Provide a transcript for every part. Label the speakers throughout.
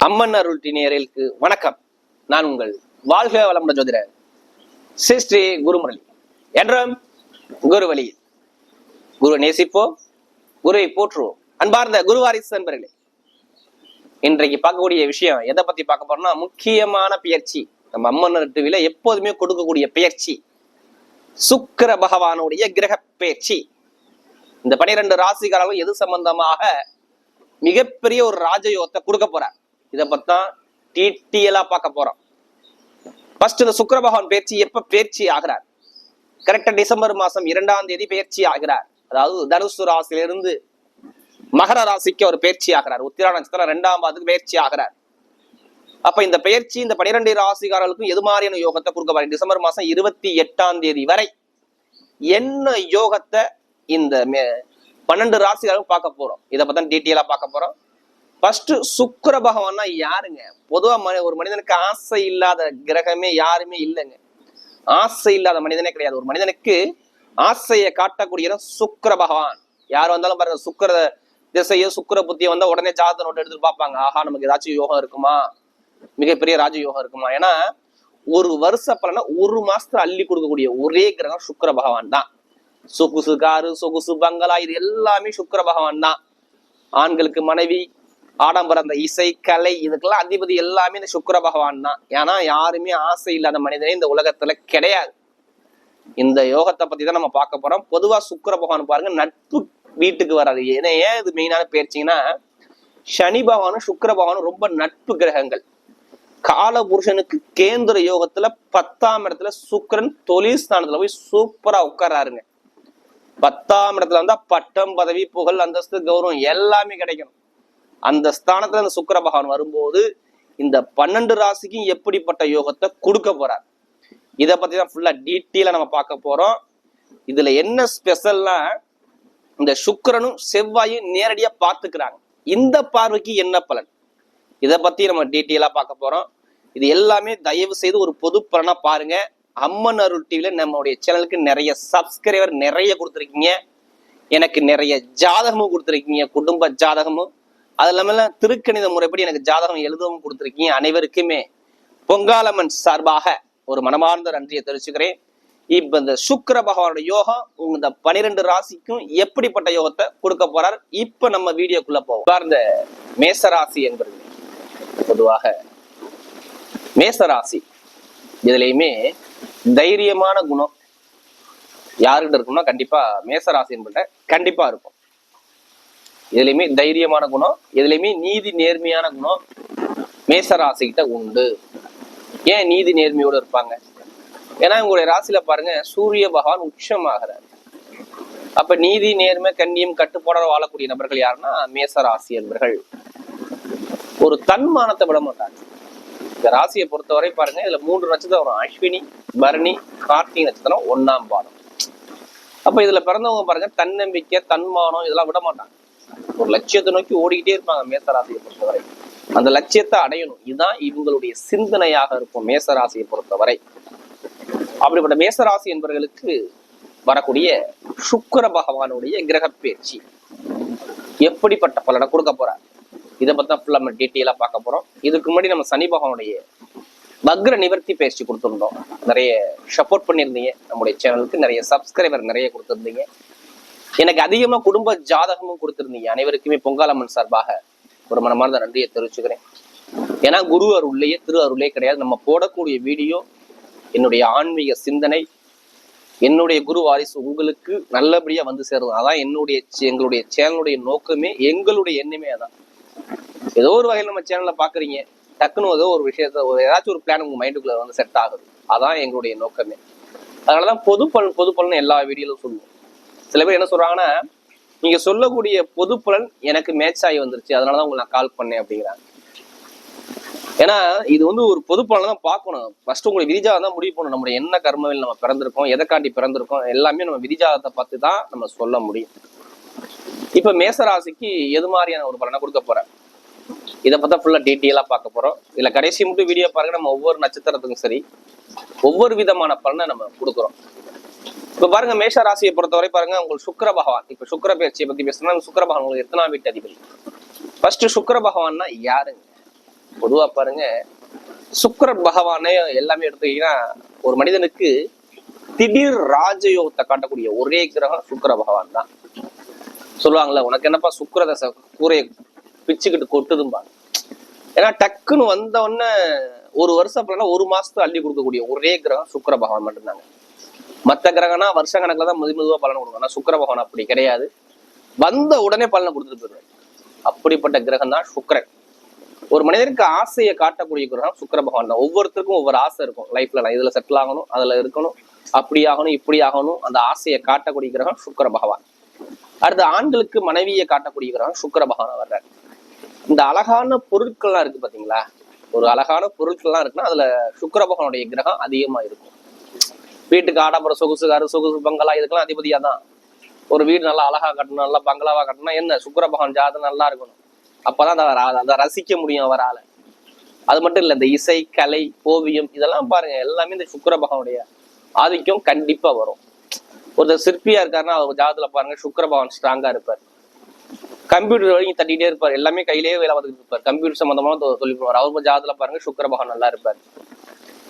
Speaker 1: அம்மன் அருள் நேயர்களுக்கு வணக்கம். நான் உங்கள் வாழ்க வளமுடன் ஜோதிடர் ஸ்ரீ குருமுரளி என்றும் குரு வழியில் குரு நேசிப்போம், குருவை போற்றுவோம். அன்பார்ந்த குருவாரிசு நண்பர்களே, இன்றைக்கு பார்க்கக்கூடிய விஷயம் எதை பத்தி பார்க்க போறோம்னா, முக்கியமான பெயர்ச்சி. நம்ம அம்மன் டிவில எப்போதுமே கொடுக்கக்கூடிய பெயர்ச்சி சுக்கிர பகவானுடைய கிரக பெயர்ச்சி. இந்த 12 ராசிக்காரர்களும் எது சம்பந்தமாக மிகப்பெரிய ஒரு ராஜயோகத்தை கொடுக்க போறார். இதை பத்தான் டீட்டெயிலா பார்க்க போறோம். ஃபர்ஸ்ட் இந்த சுக்கிர பகவான் பயிற்சி எப்ப பயிற்சி ஆகிறார்? கரெக்டா டிசம்பர் மாசம் 2ஆம் தேதி பயிற்சி ஆகிறார். அதாவது தனுசு ராசியிலிருந்து மகர ராசிக்கு அவர் பயிற்சி ஆகிறார். உத்திரா நட்சத்திரம் 2ஆம் பாதத்துக்கு பயிற்சி ஆகிறார். அப்ப இந்த பயிற்சி இந்த 12 ராசிக்காரர்களுக்கும் எது மாதிரியான யோகத்தை கொடுக்க போறார்? டிசம்பர் மாசம் 28ஆம் தேதி வரை என்ன யோகத்தை இந்த 12 ராசிக்காரர்களும் பார்க்க போறோம். இதை பத்தி டீட்டெயிலா பார்க்க போறோம். ஃபர்ஸ்ட் சுக்கிர பகவான்னா யாருங்க? பொதுவா ஒரு மனிதனுக்கு ஆசை இல்லாத கிரகமே யாருமே இல்லைங்க. ஆசை இல்லாத மனிதனே கிடையாது. ஒரு மனிதனுக்கு ஆசையை காட்டக்கூடிய சுக்கிர பகவான். யார் வந்தாலும் பாருங்க, சுக்கிர திசையோ சுக்கிர புத்தியை வந்தா உடனே ஜாதக நோட்டு எடுத்துட்டு பார்ப்பாங்க. ஆஹா, நமக்கு ஏதாச்சும் யோகம் இருக்குமா, மிகப்பெரிய ராஜ யோகம் இருக்குமா? ஏன்னா ஒரு வருஷ பலனை ஒரு மாசத்துல அள்ளி கொடுக்கக்கூடிய ஒரே கிரகம் சுக்கிர பகவான் தான். சொகுசு காரு, சொகுசு பங்களா, இது எல்லாமே சுக்கிர பகவான் தான். ஆண்களுக்கு மனைவி, ஆடம்பரம், அந்த இசை கலை, இதுக்கெல்லாம் அதிபதி எல்லாமே இந்த சுக்கிர பகவான் தான். ஏன்னா யாருமே ஆசை இல்லாத மனிதனே இந்த உலகத்துல கிடையாது. இந்த யோகத்தை பத்தி தான் நம்ம பார்க்க போறோம். பொதுவா சுக்கிர பகவான் பாருங்க, நட்பு வீட்டுக்கு வராது. ஏன்னா ஏன் இது மெயினான பேர்ச்சிங்கன்னா, சனி பகவானும் சுக்கிர பகவானும் ரொம்ப நட்பு கிரகங்கள். கால புருஷனுக்கு கேந்திர யோகத்துல 10ஆம் இடத்துல சுக்கிரன் தொழில் ஸ்தானத்துல போய் சூப்பரா உட்காராருங்க. 10ஆம் இடத்துல வந்தா பட்டம், பதவி, புகழ், அந்தஸ்து, கௌரவம் எல்லாமே கிடைக்கும். அந்த ஸ்தானத்துல அந்த சுக்கிர பகவான் வரும்போது இந்த 12 ராசிக்கும் எப்படிப்பட்ட யோகத்தை கொடுக்க போறார், இதை பத்தி தான் ஃபுல்லா டீட்டெயிலா நம்ம பார்க்க போறோம். இதுல என்ன ஸ்பெஷல்னா, இந்த சுக்கிரனும் செவ்வாயும் நேரடியா பார்த்துக்கிறாங்க. இந்த பார்வைக்கு என்ன பலன், இதை பத்தி நம்ம டீட்டெயிலா பார்க்க போறோம். இது எல்லாமே தயவு செய்து ஒரு பொது பலனா பாருங்க. அம்மன் அருள் டிவில நம்மளுடைய சேனலுக்கு நிறைய சப்ஸ்கிரைபர் நிறைய கொடுத்துருக்கீங்க. எனக்கு நிறைய ஜாதகமும் கொடுத்துருக்கீங்க, குடும்ப ஜாதகமும். அது இல்லாம திருக்கணித முறைப்படி எனக்கு ஜாதகம் எழுதவும் கொடுத்துருக்கீங்க. அனைவருக்குமே பொங்காலம்மன் சார்பாக ஒரு மனமார்ந்த நன்றியை தெரிவிச்சுக்கிறேன். இப்ப இந்த சுக்கிர பகவானோட யோகம் இந்த 12 ராசிக்கும் எப்படிப்பட்ட யோகத்தை கொடுக்க போறார், இப்ப நம்ம வீடியோக்குள்ள போவோம். இந்த மேசராசி என்பது பொதுவாக மேசராசி, இதுலயுமே தைரியமான குணம் யாருக்கிட்ட இருக்கும்னா கண்டிப்பா மேசராசி என்பது கண்டிப்பா இருக்கும். இதுலயுமே தைரியமான குணம், இதுலயுமே நீதி நேர்மையான குணம் மேசராசிக்கிட்ட உண்டு. ஏன் நீதி நேர்மையோடு இருப்பாங்க? ஏன்னா உங்களுடைய ராசியில பாருங்க, சூரிய பகவான் உச்சமாகிறார். அப்ப நீதி நேர்மை கண்ணியம் கட்டுப்பாட வாழக்கூடிய நபர்கள் யாருன்னா மேசராசி என்பர்கள். ஒரு தன்மானத்தை விட மாட்டாங்க. இந்த ராசியை பொறுத்தவரை பாருங்க, இதுல 3 நட்சத்திரம் வரும். அஸ்வினி, பரணி, கார்த்திகை நட்சத்திரம் 1ஆம் பாதம். அப்ப இதுல பிறந்தவங்க பாருங்க, தன்னம்பிக்கை, தன்மானம் இதெல்லாம் விட மாட்டாங்க. ஒரு லட்சியத்தை நோக்கி ஓடிக்கிட்டே இருப்பாங்க மேசராசியை பொறுத்தவரை. அந்த லட்சியத்தை அடையணும், இதுதான் இவங்களுடைய சிந்தனையாக இருக்கும் மேசராசியை பொறுத்தவரை. அப்படிப்பட்ட மேசராசி என்பவர்களுக்கு வரக்கூடிய சுக்கிர பகவானுடைய கிரக பயிற்சி எப்படிப்பட்ட பலனை கொடுக்க போறார், இதை பத்தி தான் ஃபுல்லா நம்ம டீட்டெயிலா பார்க்க போறோம். இதுக்கு முன்னாடி நம்ம சனி பகவானுடைய வக்ர நிவர்த்தி பயிற்சி கொடுத்துருந்தோம். நிறைய சப்போர்ட் பண்ணியிருந்தீங்க. நம்முடைய சேனலுக்கு நிறைய சப்ஸ்கிரைபர் நிறைய கொடுத்துருந்தீங்க. எனக்கு அதிகமா குடும்ப ஜாதகமும் கொடுத்திருந்தீங்க. அனைவருக்குமே பொங்காலம்மன் சார்பாக ஒரு மனமார்ந்த நன்றியை தெரிவிச்சுக்கிறேன். ஏன்னா குரு அருள்லையே திரு அருளே கிடையாது. நம்ம போடக்கூடிய வீடியோ என்னுடைய ஆன்மீக சிந்தனை, என்னுடைய குரு வாரிசு உங்களுக்கு நல்லபடியா வந்து சேரும். அதான் எங்களுடைய சேனலுடைய நோக்கமே, எங்களுடைய எண்ணமே அதான். ஏதோ ஒரு வகையில் நம்ம சேனல்ல பாக்குறீங்க, டக்குன்னு ஏதோ ஒரு விஷயத்த ஏதாச்சும் ஒரு பிளான் உங்க மைண்டுக்குள்ள வந்து செட் ஆகுது. அதான் எங்களுடைய நோக்கமே. அதனாலதான் பொது பலன் எல்லா வீடியோலும் சொல்லுவோம். சில பேர் என்ன சொல்றாங்கன்னா, நீங்க சொல்லக்கூடிய பொது பலன் எனக்கு மேட்ச் ஆகி வந்துருச்சு, அதனாலதான் உங்களுக்கு நான் கால் பண்ணேன் அப்படிங்கிறாங்க. ஏன்னா இது ஒரு பொது பலனை தான் பார்க்கணும். ஃபர்ஸ்ட் உங்களுக்கு விதிஜாதம் தான் முடிவு பண்ணணும். நம்முடைய என்ன கர்மவில் நம்ம பிறந்திருக்கோம், எதை காட்டி பிறந்திருக்கோம், எல்லாமே நம்ம விதிஜாதத்தை பார்த்து தான் நம்ம சொல்ல முடியும். இப்ப மேசராசிக்கு எது மாதிரியான ஒரு பலனை கொடுக்க போறேன், இதை பார்த்தா ஃபுல்லா டீட்டெயிலா பார்க்க போறோம். இதுல கடைசி மட்டும் வீடியோ பாருங்க. நம்ம ஒவ்வொரு நட்சத்திரத்துக்கும் சரி ஒவ்வொரு விதமான பலனை நம்ம கொடுக்குறோம். இப்ப பாருங்க, மேஷ ராசியை பொறுத்தவரை பாருங்க, உங்களுக்கு சுக்கிர பகவான். இப்ப சுக்கிர பயிற்சியை பத்தி பேசுனா, சுக்கிர பகவான் உங்களுக்கு எத்தனாம் வீட்டு அதிபதி? ஃபர்ஸ்ட் சுக்கிர பகவான்னா யாருங்க? பொதுவா பாருங்க, சுக்கிர பகவானே எல்லாமே எடுத்துக்கிட்டீங்கன்னா ஒரு மனிதனுக்கு திடீர் ராஜயோகத்தை காட்டக்கூடிய ஒரே கிரகம் சுக்கிர பகவான் தான். சொல்லுவாங்கல்ல, உனக்கு என்னப்பா சுக்கிர தசை கூரையை பிச்சுக்கிட்டு கொட்டுதும்பா. ஏன்னா டக்குன்னு வந்த உடனே ஒரு வருஷம் அப்படின்னா ஒரு மாசத்துக்கு அள்ளி கொடுக்கக்கூடிய ஒரே கிரகம் சுக்கிர பகவான் மட்டும்தாங்க. மற்ற கிரகம்னா வருஷ கணக்குல தான் மெதுவா பலன் கொடுக்கும். ஆனா சுக்கிர பகவான் அப்படி கிடையாது, வந்த உடனே பலனை கொடுத்துட்டு போயிடுவார். அப்படிப்பட்ட கிரகம் தான் சுக்கிரன். ஒரு மனிதனுக்கு ஆசையை காட்டக்கூடிய கிரகம் சுக்கிர பகவான் தான். ஒவ்வொருத்தருக்கும் ஒவ்வொரு ஆசை இருக்கும் லைஃப்ல. நான் இதுல செட்டில் ஆகணும், அதுல இருக்கணும், அப்படி ஆகணும், இப்படி ஆகணும். அந்த ஆசையை காட்டக்கூடிய கிரகம் சுக்கிர பகவான். அடுத்து ஆண்களுக்கு மனைவியை காட்டக்கூடிய கிரகம் சுக்கிர பகவான் வர்றாரு. இந்த அழகான பொருட்கள்லாம் இருக்கு பாத்தீங்களா, ஒரு அழகான பொருட்கள்லாம் இருக்குன்னா அதுல சுக்கிர பகவானுடைய கிரகம் அதிகமா இருக்கும். வீட்டுக்கு ஆடம்பர சொகுசு பங்களா இதுக்கெல்லாம் அதிபதியா தான். ஒரு வீடு நல்லா அழகா கட்டணும், நல்லா பங்களாவா கட்டணும், என்ன சுக்கிர பகவான் ஜாதகம் நல்லா இருக்கணும். அப்பதான் அதை ரசிக்க முடியும் அவரால. அது மட்டும் இல்ல, இந்த இசை, கலை, ஓவியம் இதெல்லாம் பாருங்க, எல்லாமே இந்த சுக்கிர பகவானுடைய ஆதிக்கம் கண்டிப்பா வரும். ஒருத்தர் சிற்பியா இருக்காருன்னா அவர் ஜாதகத்துல பாருங்க சுக்கிர பகவான் ஸ்ட்ராங்கா இருப்பார். கம்ப்யூட்டர் வரைக்கும் தட்டிகிட்டே இருப்பார், எல்லாமே கையிலேயே வேலை பார்த்துட்டு இருப்பார், கம்ப்யூட்டர் சம்பந்தமான சொல்லிடுவார். அவர் ஜாதகத்துல பாருங்க சுக்கிர பகவான் நல்லா இருப்பார்.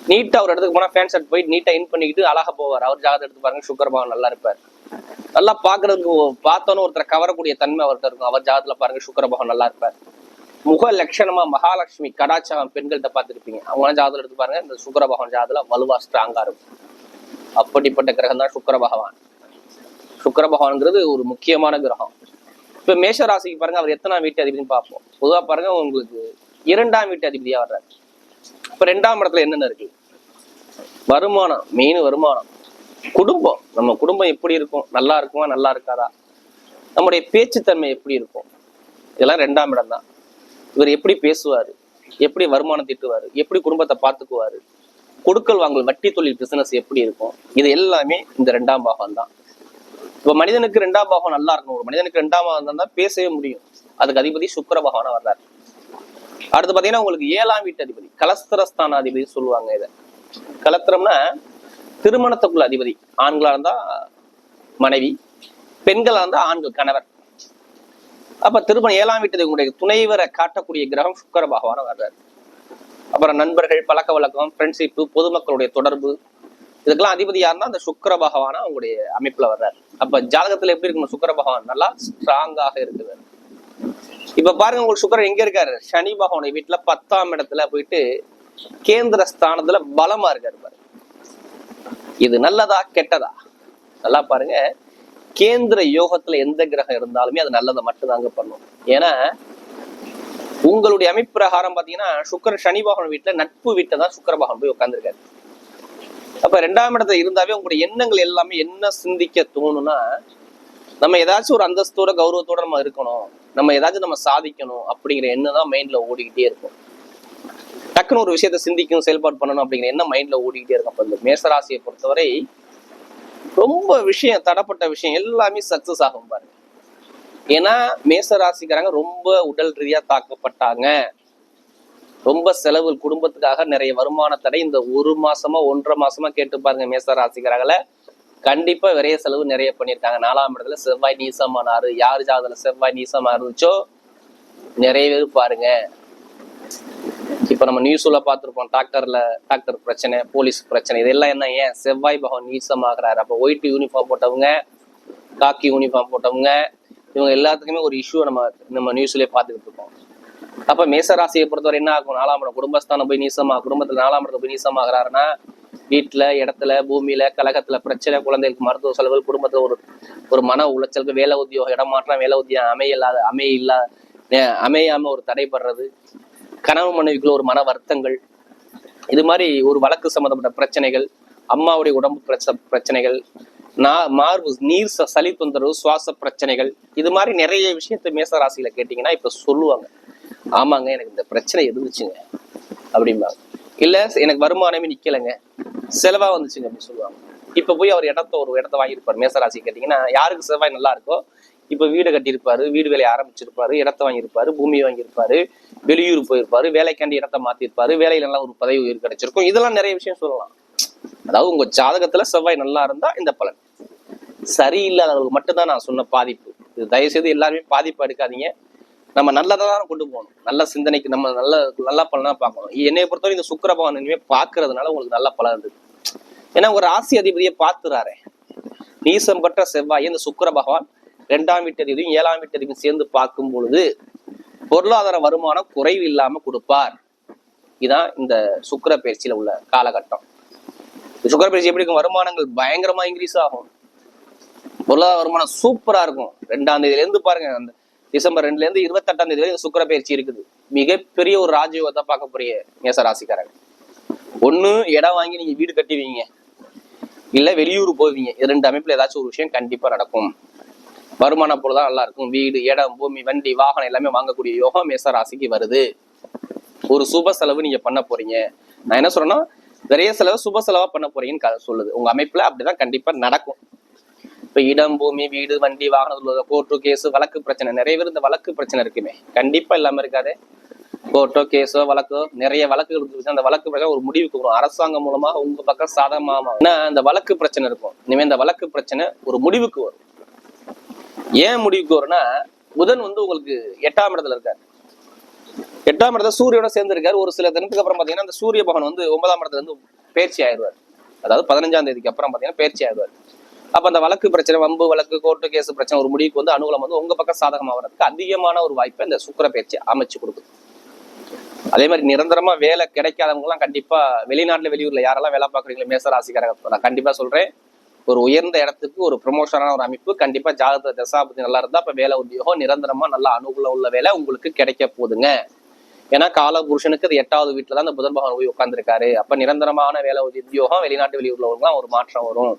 Speaker 1: நீட்டா ஒரு இடத்துக்கு போனா ஃபேன் ஷர்ட் போயிட்டு நீட்டா இன் பண்ணிக்கிட்டு அழகா போவார். அவர் ஜாதகம் எடுத்து பாருங்க சுக்கிர பகவான் நல்லா இருப்பார். நல்லா பாக்குறதுக்கு பார்த்தோன்னு ஒருத்தரை கவரக்கூடிய தன்மை அவர்கிட்ட இருக்கும். அவர் ஜாதகத்துல பாருங்க சுக்கிர பகவான் நல்லா இருப்பார். முக லட்சணமா மகாலட்சுமி கடாச்சாரம் பெண்கள்கிட்ட பார்த்துருப்பீங்க. அவங்க ஜாதகம் எடுத்து பாருங்க, இந்த சுக்கிர பகவான் ஜாதகம் வலுவா ஸ்ட்ராங்கா இருக்கும். அப்படிப்பட்ட கிரகம் தான் சுக்கிர பகவான். சுக்கிர பகவான்ங்கிறது ஒரு முக்கியமான கிரகம். இப்ப மேஷ ராசிக்கு பாருங்க, அவர் எத்தனாம் வீட்டு அதிபதினு பார்ப்போம். பொதுவா பாருங்க, உங்களுக்கு 2ஆம் வீட்டு அதிபதியா வர்றாரு. இப்ப 2ஆம் இடத்துல என்னென்ன இருக்கு? வருமானம், மெயின் வருமானம். குடும்பம், நம்ம குடும்பம் எப்படி இருக்கும், நல்லா இருக்குமா நல்லா இருக்காதா, நம்முடைய பேச்சுத்தன்மை எப்படி இருக்கும், இதெல்லாம் 2ஆம் இடம் தான். இவர் எப்படி பேசுவாரு, எப்படி வருமானம் திட்டுவாரு, எப்படி குடும்பத்தை பார்த்துக்குவாரு, கொடுக்கல் வாங்கல், வட்டி தொழில், பிசினஸ் எப்படி இருக்கும், இது எல்லாமே இந்த 2ஆம் பாகம் தான். இப்ப மனிதனுக்கு 2ஆம் பாகம் நல்லா இருக்கணும். ஒரு மனிதனுக்கு 2ஆம் பாகம் தான் பேசவே முடியும். அதுக்கு அதிபதி சுக்கிர பகவானா வர்றாரு. அடுத்து பாத்தீங்கன்னா உங்களுக்கு 7ஆம் வீட்டு அதிபதி, கலஸ்திரஸ்தான அதிபதி சொல்லுவாங்க. இதை கலத்திரம்னா திருமணத்துக்குள்ள அதிபதி. ஆண்களா இருந்தா மனைவி, பெண்களா இருந்தா ஆண்கள் கணவர். அப்ப திருமணம் 7ஆம் வீட்டு உங்களுடைய துணைவரை காட்டக்கூடிய கிரகம் சுக்கிர பகவான வர்றாரு. அப்புறம் நண்பர்கள், பழக்க வழக்கம், ஃப்ரெண்ட்ஷிப்பு, பொதுமக்களுடைய தொடர்பு, இதுக்கெல்லாம் அதிபதி யாருன்னா அந்த சுக்கிர பகவானா அவங்களுடைய அமைப்புல வர்றாரு. அப்ப ஜாதகத்துல எப்படி இருக்கணும்? சுக்கிர பகவான் நல்லா ஸ்ட்ராங்காக இருக்குது. இப்ப பாருங்க, உங்களுக்கு சுக்கிரன் எங்க இருக்காரு? சனி பகவானுடைய வீட்டுல 10ஆம் இடத்துல போயிட்டு கேந்திர ஸ்தானத்துல பலமா இருக்காரு பாரு. இது நல்லதா கெட்டதா? நல்லா பாருங்க, கேந்திர யோகத்துல எந்த கிரகம் இருந்தாலுமே அது நல்லதை மட்டும்தாங்க பண்ணும். ஏன்னா உங்களுடைய அமைப்பு பிரகாரம் பாத்தீங்கன்னா சுக்கிரன் சனி பகவான் வீட்டுல நட்பு வீட்டை தான் சுக்கிர பகவான் போய் உட்கார்ந்துருக்காரு. அப்ப 2ஆம் இடத்துல இருந்தாவே உங்களுடைய எண்ணங்கள் எல்லாமே என்ன சிந்திக்க தோணும்னா, நம்ம ஏதாச்சும் ஒரு அந்தஸ்தோட கௌரவத்தோட நம்ம இருக்கணும், நம்ம ஏதாச்சும் நம்ம சாதிக்கணும் அப்படிங்கிற எண்ணம் தான் மைண்ட்ல ஓடிக்கிட்டே இருக்கும். டக்குன்னு ஒரு விஷயத்த சிந்திக்கணும், செயல்பாடு பண்ணணும் அப்படிங்கிற எண்ணம் மைண்ட்ல ஓடிக்கிட்டே இருக்கும். அப்ப இந்த மேசராசியை பொறுத்தவரை ரொம்ப விஷயம், தடப்பட்ட விஷயம் எல்லாமே சக்சஸ் ஆகும் பாருங்க. ஏன்னா மேசராசிக்காரங்க ரொம்ப உடல் ரீதியா தாக்கப்பட்டாங்க. ரொம்ப செலவு, குடும்பத்துக்காக நிறைய வருமான தடை இந்த 1 மாசமா 1.5 மாசமா கேட்டு பாருங்க. மேசராசிக்காரங்கள கண்டிப்பா விரைய செலவு நிறைய பண்ணியிருக்காங்க. 4ஆம் இடத்துல செவ்வாய் நீசமானாரு. யாரு ஜாதகத்துல செவ்வாய் நீசமா இருந்துச்சோ நிறைய பேர் பாருங்க. இப்ப நம்ம நியூஸ்ல பார்த்திருப்போம், டாக்டர் பிரச்சனை, போலீஸ் பிரச்சனை, இதெல்லாம் என்ன? ஏன் செவ்வாய் பகவான் நீசமாகறாரு. அப்ப ஒயிட் யூனிஃபார்ம் போட்டவங்க, காக்கி யூனிஃபார்ம் போட்டவங்க, இவங்க எல்லாத்துக்குமே ஒரு இஷ்யூ நம்ம நியூஸ்லயே பார்த்துக்கிட்டு இருக்கோம். அப்ப மேசராசியை பொறுத்தவரை என்ன ஆகும்? 4ஆம் இடம் குடும்பஸ்தானம் போய் நீசமா, குடும்பத்துல 4ஆம் இடத்துல போய் நீசமாகறாருன்னா வீட்டுல, இடத்துல, பூமியில, கழகத்துல பிரச்சனை, குழந்தைகளுக்கு மருத்துவ செலவுகள், குடும்பத்துல ஒரு மன உளைச்சலுக்கு, வேலை உத்தியோகம், இடமாற்றம், வேலை உத்தியோகம் அமையாம ஒரு தடைபடுறது, கனவு மனைவிக்குள்ள ஒரு மன வருத்தங்கள், இது மாதிரி ஒரு வழக்கு சம்பந்தப்பட்ட பிரச்சனைகள், அம்மாவுடைய உடம்பு பிரச்சனைகள், மார்பு நீர் சளி தொந்தரவு, சுவாச பிரச்சனைகள், இது மாதிரி நிறைய விஷயத்த மேசராசியில கேட்டீங்கன்னா இப்ப சொல்லுவாங்க, ஆமாங்க எனக்கு இந்த பிரச்சனை இருந்துச்சுங்க அப்படிம்பாங்க. இல்ல எனக்கு வருமானமே நிக்கலைங்க, செலவா வந்துச்சுங்க அப்படின்னு சொல்லுவாங்க. இப்ப போய் அவர் ஒரு இடத்த வாங்கியிருப்பாரு. மேசராசி கேட்டீங்கன்னா யாருக்கு செவ்வாய் நல்லா இருக்கோ இப்ப வீடு கட்டியிருப்பாரு, வீடு வேலையை ஆரம்பிச்சிருப்பாரு, இடத்த வாங்கியிருப்பாரு, பூமி வாங்கியிருப்பாரு, வெளியூர் போயிருப்பாரு, வேலைக்காண்டி இடத்த மாத்திருப்பாரு, வேலையில எல்லாம் ஒரு பதவி உயிர் கிடைச்சிருக்கும். இதெல்லாம் நிறைய விஷயம் சொல்லலாம். அதாவது உங்க ஜாதகத்துல செவ்வாய் நல்லா இருந்தா இந்த பலன், சரியில்லாதவங்களுக்கு மட்டும்தான் நான் சொன்ன பாதிப்பு. இது தயவு செய்து எல்லாருமே பாதிப்பு எடுக்காதீங்க. நம்ம நல்லதான் கொண்டு போகணும். நல்ல சிந்தனைக்கு நம்ம நல்லா பலனா பார்க்கணும். என்னைய பொறுத்தவரை இந்த சுக்கிர பகவான் இனிமே பாக்குறதுனால உங்களுக்கு நல்ல பலன் இருக்கு. ஏன்னா ஒரு ராசி அதிபதியை பார்த்துறாரு. நீசம் பெற்ற செவ்வாய் இந்த சுக்கிர பகவான் 2ஆம் வீட்டு அதிபதியும் 7ஆம் வீட்டு அதிபதியும் சேர்ந்து பார்க்கும் பொழுது பொருளாதார வருமானம் குறைவு இல்லாம கொடுப்பார். இதான் இந்த சுக்கிர பயிற்சியில உள்ள காலகட்டம். சுக்கிர பயிற்சி எப்படி இருக்கும்? வருமானங்கள் பயங்கரமா இன்க்ரீஸ் ஆகும். பொருளாதார வருமானம் சூப்பரா இருக்கும். 2ஆம் தேதியில இருந்து பாருங்க, அந்த டிசம்பர் 2ல இருந்து 28ஆம் தேதி வரை சுக்கிர பயிற்சி இருக்குது. மிகப்பெரிய ஒரு ராஜயோகத்தை பார்க்க போறீங்க மேச ராசிக்காரங்க. ஒண்ணு இடம் வாங்கி நீங்க வீடு கட்டுவீங்க, இல்ல வெளியூர் போவீங்க. இது 2 அமைப்புல ஏதாச்சும் ஒரு விஷயம் கண்டிப்பா நடக்கும். வருமான பொருள்தான் நல்லா இருக்கும். வீடு, இடம், பூமி, வண்டி, வாகனம் எல்லாமே வாங்கக்கூடிய யோகம் மேச ராசிக்கு வருது. ஒரு சுப செலவு நீங்க பண்ண போறீங்க. நான் என்ன சொல்றேன்னா, நிறைய செலவு சுப செலவா பண்ண போறீங்கன்னு சொல்லுது. உங்க அமைப்புல அப்படிதான் கண்டிப்பா நடக்கும். இப்ப இடம், பூமி, வீடு, வண்டி, வாகனம், கோர்ட்டு கேஸ், வழக்கு பிரச்சனை, நிறைய பேர் இந்த வழக்கு பிரச்சனை இருக்குமே, கண்டிப்பா இல்லாம இருக்காது. கோர்ட்டோ கேஸோ வழக்கோ நிறைய வழக்குகள் இருக்கு. அந்த வழக்கு பிரச்சனை ஒரு முடிவுக்கு வரும். அரசாங்கம் மூலமா உங்க பக்கம் சாதகமா இந்த வழக்கு பிரச்சனை இருக்கும். இனிமே இந்த வழக்கு பிரச்சனை ஒரு முடிவுக்கு வரும். ஏன் முடிவுக்கு வரும்னா, புதன் உங்களுக்கு 8ஆம் இடத்துல இருக்காரு. 8ஆம் இடத்துல சூரியோட சேர்ந்து இருக்காரு. ஒரு சில தினத்துக்கு அப்புறம் பாத்தீங்கன்னா அந்த சூரிய பகவான் 9ஆம் இடத்துல இருந்து பயிற்சி ஆயிடுவார். அதாவது 15ஆம் தேதிக்கு அப்புறம் பாத்தீங்கன்னா பயிற்சி ஆயிடுவார். அப்ப அந்த வழக்கு பிரச்சனை, வம்பு வழக்கு, கோர்ட்டு கேஸ் பிரச்சனை ஒரு முடிவுக்கு அனுகூலம் உங்க பக்கம் சாதகமா வர்றதுக்கு அதிகமான ஒரு வாய்ப்பை இந்த சுக்கிர பயிற்சி அமைச்சு கொடுக்குது. அதே மாதிரி நிரந்தரமா வேலை கிடைக்காதவங்க எல்லாம் கண்டிப்பா வெளிநாட்டுல வெளியூர்ல யாரெல்லாம் வேலை பார்க்குறீங்களோ மேச ராசிக்காரங்க, நான் கண்டிப்பா சொல்றேன், ஒரு உயர்ந்த இடத்துக்கு ஒரு ப்ரொமோஷனான ஒரு அமைப்பு கண்டிப்பா ஜாதக தசாபதி நல்லா இருந்தா அப்ப வேலை உத்தியோகம் நிரந்தரமா நல்லா அனுகூலம் உள்ள வேலை உங்களுக்கு கிடைக்க போகுதுங்க. ஏன்னா கால புருஷனுக்கு அது 8வது வீட்டுல தான் அந்த புதன் பகவான் போய் உட்கார்ந்துருக்காரு. அப்ப நிரந்தரமான வேலை உத்தியோகம் வெளிநாட்டு வெளியூர்ல ஒரு மாற்றம் வரும்.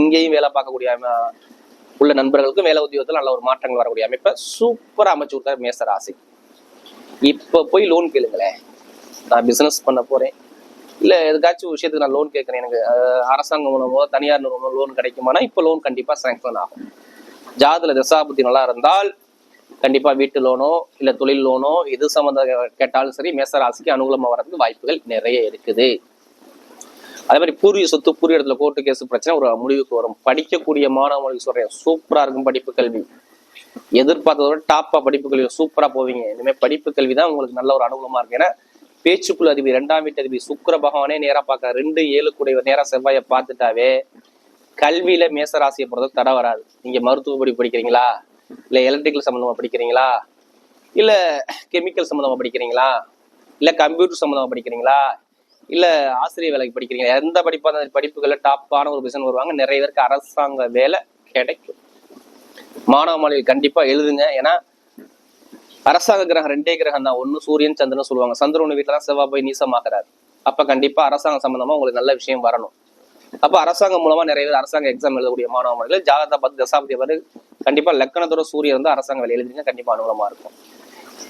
Speaker 1: இங்கேயும் வேலை பார்க்கக்கூடிய உள்ள நண்பர்களுக்கும் வேலை உத்தியோகத்துல நல்ல ஒரு மாற்றங்கள் வரக்கூடிய அமைப்பை சூப்பரா அமைச்சு கொடுத்தாரு மேச ராசி. இப்ப போய் லோன் கேளுங்களேன். நான் பிசினஸ் பண்ண போறேன், இல்ல எதுக்காச்சும் விஷயத்துக்கு நான் லோன் கேட்கறேன், எனக்கு அரசாங்கம் மூலமோ தனியார் நிறுவனம் லோன் கிடைக்குமானா இப்ப லோன் கண்டிப்பா சாங்ஷன் ஆகும். ஜாதகத்துல தசாபுத்தி நல்லா இருந்தால் கண்டிப்பா வீட்டு லோனோ இல்ல தொழில் லோனோ எது சம்பந்தம் கேட்டாலும் சரி மேச ராசிக்கு அனுகூலமா வர்றதுக்கு வாய்ப்புகள் நிறைய இருக்குது. அதே மாதிரி பூர்வீக சொத்து, பூர்வீக இடத்துல கோர்ட்டு கேஸ் பிரச்சனை ஒரு முடிவுக்கு வரும். படிக்கக்கூடிய மாணவர்களுக்கு சொல்றேன், சூப்பரா இருக்கும் படிப்பு கல்வி. எதிர்பார்த்ததோட டாப்பா படிப்பு கல்வி சூப்பரா போவீங்க. இனிமேல் படிப்பு கல்வி தான் உங்களுக்கு நல்ல ஒரு அனுகூலமா இருக்கு. ஏன்னா பேச்சுக்குள்ள அதிபதி 2ஆம் வீட்டு அதிபதி சுக்கிர பகவானே நேரா பார்க்க 2-7 கூடிய நேரா செவ்வாயை பார்த்துட்டாவே கல்வியில மேச ராசியை பொறுத்த தடை வராது. நீங்க மருத்துவ படி படிக்கிறீங்களா, இல்ல எலக்ட்ரிக்கல் சம்பந்தமா படிக்கிறீங்களா, இல்ல கெமிக்கல் சம்பந்தமா படிக்கிறீங்களா, இல்ல கம்ப்யூட்டர் சம்பந்தமா படிக்கிறீங்களா, இல்ல ஆசிரியர் வேலைக்கு படிக்கிறீங்களா, எந்த படிப்பான படிப்புகள்ல டாப்பான ஒரு பிசினஸ் வருவாங்க. நிறைய பேருக்கு அரசாங்க வேலை கிடைக்கும். மாணவ மாணவிகள் கண்டிப்பா எழுதுங்க. ஏன்னா அரசாங்க கிரகம் 2 கிரகம் தான். ஒண்ணு சூரியன் சந்திரன் சொல்லுவாங்க. சந்திரன் வீட்டுல தான் செவ்வாய் போய் நீசமாக்குறாரு. அப்ப கண்டிப்பா அரசாங்கம் சம்பந்தமா உங்களுக்கு நல்ல விஷயம் வரணும். அப்ப அரசாங்கம் மூலமா நிறைய பேர் அரசாங்க எக்ஸாம் எழுதக்கூடிய மாணவ மாணவிகள் ஜாதகத்தை பார்த்து தசாபதி வந்து கண்டிப்பா லக்கணத்தோட சூரியன் வந்து அரசாங்க வேலை எழுதுங்க, கண்டிப்பா அனுகூலமா இருக்கும்.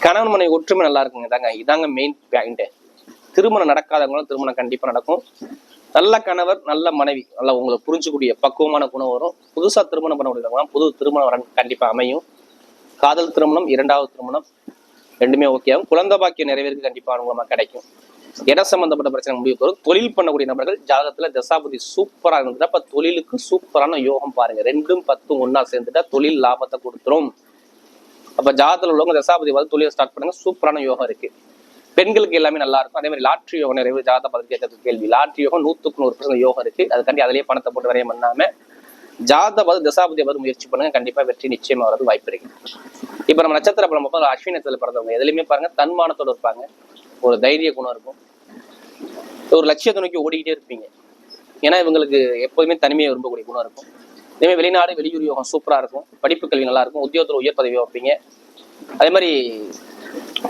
Speaker 1: கணவன் மனைவி ஒற்றுமை நல்லா இருக்குங்க. இதாங்க மெயின் பாயிண்ட். திருமணம் நடக்காதவங்களும் திருமணம் கண்டிப்பா நடக்கும். நல்ல கணவர் நல்ல மனைவி நல்லா உங்களுக்கு புரிஞ்சக்கூடிய பக்குவமான குணம் வரும். புதுசா திருமணம் பண்ண முடியவங்க புது திருமணம் கண்டிப்பா அமையும். காதல் திருமணம், 2வது திருமணம் ரெண்டுமே ஓகே ஆகும். குழந்தை பாக்கியம் நிறைவேற்கு கண்டிப்பா அனுகூலமா கிடைக்கும். இடம் சம்பந்தப்பட்ட பிரச்சனை முடிவுக்கு வரும். தொழில் பண்ணக்கூடிய நபர்கள் ஜாதகத்துல தசாபதி சூப்பரா இருந்துட்டா அப்ப தொழிலுக்கு சூப்பரான யோகம் பாருங்க. 2ம் 10ம் ஒன்னா சேர்ந்துட்டா தொழில் லாபத்தை கொடுத்துரும். அப்ப ஜாதகத்துல உள்ளவங்க தசாபதி வந்து தொழிலை ஸ்டார்ட் பண்ணுங்க, சூப்பரான யோகம் இருக்கு. பெண்களுக்கு எல்லாமே நல்லா இருக்கும். அதே மாதிரி லாட்ரி யோகம் நிறைய ஜாதக பதவி கேட்கறது கேள்வி. லாட்ரி யோகம் 100% யோகம் இருக்கு. அதுக்காண்டி அதிலேயே பணத்தை போட்டு வரைய பண்ணாம ஜாதக பதவி தசாபதியை பார்த்து முயற்சி பண்ணுங்க, கண்டிப்பா வெற்றி நிச்சயமா வரது வாய்ப்பு இருக்கு. இப்ப நம்ம நட்சத்திர படம் பார்ப்போம். அஸ்வினி நட்சத்திரத்துல பிறந்தவங்க எதுலையுமே பாருங்க தன்மானத்தோட இருப்பாங்க. ஒரு தைரிய குணம் இருக்கும். ஒரு லட்சியத்தை நோக்கி ஓடிக்கிட்டே இருப்பீங்க. ஏன்னா இவங்களுக்கு எப்போதுமே தனிமையை விரும்பக்கூடிய குணம் இருக்கும். இதே வெளிநாடு வெளியூர் யோகம் சூப்பரா இருக்கும். படிப்பு கல்வி நல்லா இருக்கும். உத்தியோகத்துல உயர் பதவி வைப்பீங்க. அதே மாதிரி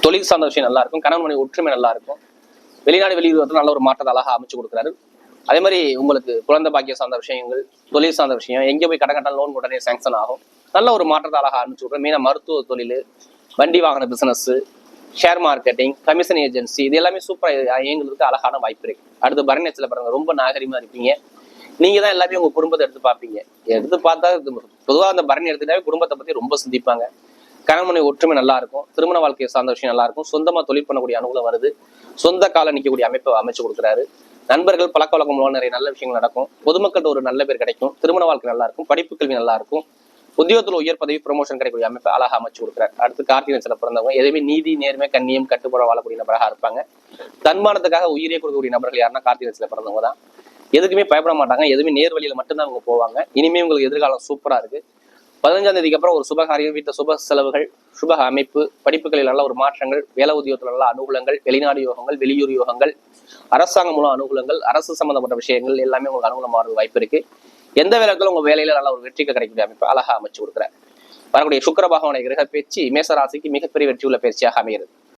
Speaker 1: தொழில் சார்ந்த விஷயம் நல்லா இருக்கும். கணவன் மனைவி ஒற்றுமை நல்லா இருக்கும். வெளிநாடு வெளியூர் நல்ல ஒரு மாற்றத்தை அழகா அமைச்சு கொடுக்குறாரு. அதே மாதிரி உங்களுக்கு குழந்தை பாக்கியம் சார்ந்த விஷயங்கள், தொழில் சார்ந்த விஷயம், எங்கே போய் கடன் கட்டால் லோன் உடனே சாங்ஷன் ஆகும். நல்ல ஒரு மாற்றத்தை அழகா அமைச்சு கொடுக்குறேன். மெயினாக மருத்துவ தொழில், வண்டி வாகன business, share marketing, commission agency, இது எல்லாமே சூப்பராக இயங்குறதுக்கு அழகான வாய்ப்பு இருக்கு. அடுத்து பரணியத்தில் பாருங்க, ரொம்ப நாகரிகமா இருப்பீங்க. நீங்க தான் எல்லாமே உங்க குடும்பத்தை எடுத்து பார்ப்பீங்க. எடுத்து பார்த்தா பொதுவாக அந்த பரணி எடுத்துட்டாவே குடும்பத்தை பத்தி ரொம்ப சிந்திப்பாங்க. கணவனை ஒற்றுமை நல்லா இருக்கும். திருமண வாழ்க்கையை சார்ந்த விஷயம் நல்லா இருக்கும். சொந்தமா தொழில் பண்ணக்கூடிய அனுகூலம் வருது. சொந்த கால நிற்கக்கூடிய அமைப்பை அமைச்சு கொடுக்குறாரு. நண்பர்கள் பழக்க வழக்கம் மூலம் நிறைய நல்ல விஷயங்கள் நடக்கும். பொதுமக்கள்கிட்ட ஒரு நல்ல பேர் கிடைக்கும். திருமண வாழ்க்கை நல்லா இருக்கும். படிப்பு கல்வி நல்லா இருக்கும். உத்தியோகத்துல உயர் பதவி ப்ரொமோஷன் கிடைக்கக்கூடிய அமைப்பு அழகா அமைச்சு கொடுக்குறாரு. அடுத்து கார்த்திகை நட்சத்திரத்துல பிறந்தவங்க எதுவுமே நீதி நேர்மை கண்ணியம் கட்டுப்பாடு வாழக்கூடிய நபராக இருப்பாங்க. தன்மானத்துக்காக உயிரே கொடுக்கக்கூடிய நபர்கள் யாருன்னா கார்த்திகை நட்சத்திரத்துல பிறந்தவங்க தான். எதுக்குமே பயப்பட மாட்டாங்க, எதுவுமே நேர் வழியில மட்டும்தான் அவங்க போவாங்க. இனிமே உங்களுக்கு எதிர்காலம் சூப்பரா இருக்கு. 15ஆம் தேதிக்கு அப்புறம் ஒரு சுபகாரியம், வீட்டு சுப செலவுகள், சுப அமைப்பு, படிப்புகளில் நல்ல ஒரு மாற்றங்கள், வேலை உத்தியோகத்தில் நல்ல அனுகூலங்கள், வெளிநாடு யோகங்கள், வெளியூர் யோகங்கள், அரசாங்கம் மூலம் அனுகூலங்கள், அரசு சம்பந்தப்பட்ட விஷயங்கள் எல்லாமே உங்களுக்கு அனுகூலமாக வாய்ப்பு இருக்கு. எந்த வேலைகளும் உங்க வேலையில நல்ல ஒரு வெற்றிக்கு கிடைக்கக்கூடிய அமைப்பு அழகா அமைச்சு கொடுக்குறாரு. வரக்கூடிய சுக்கிர பகவானுடைய கிரக பயிற்சி மேச ராசிக்கு மிகப்பெரிய வெற்றி உள்ள பயிற்சியாக அமைகிறது.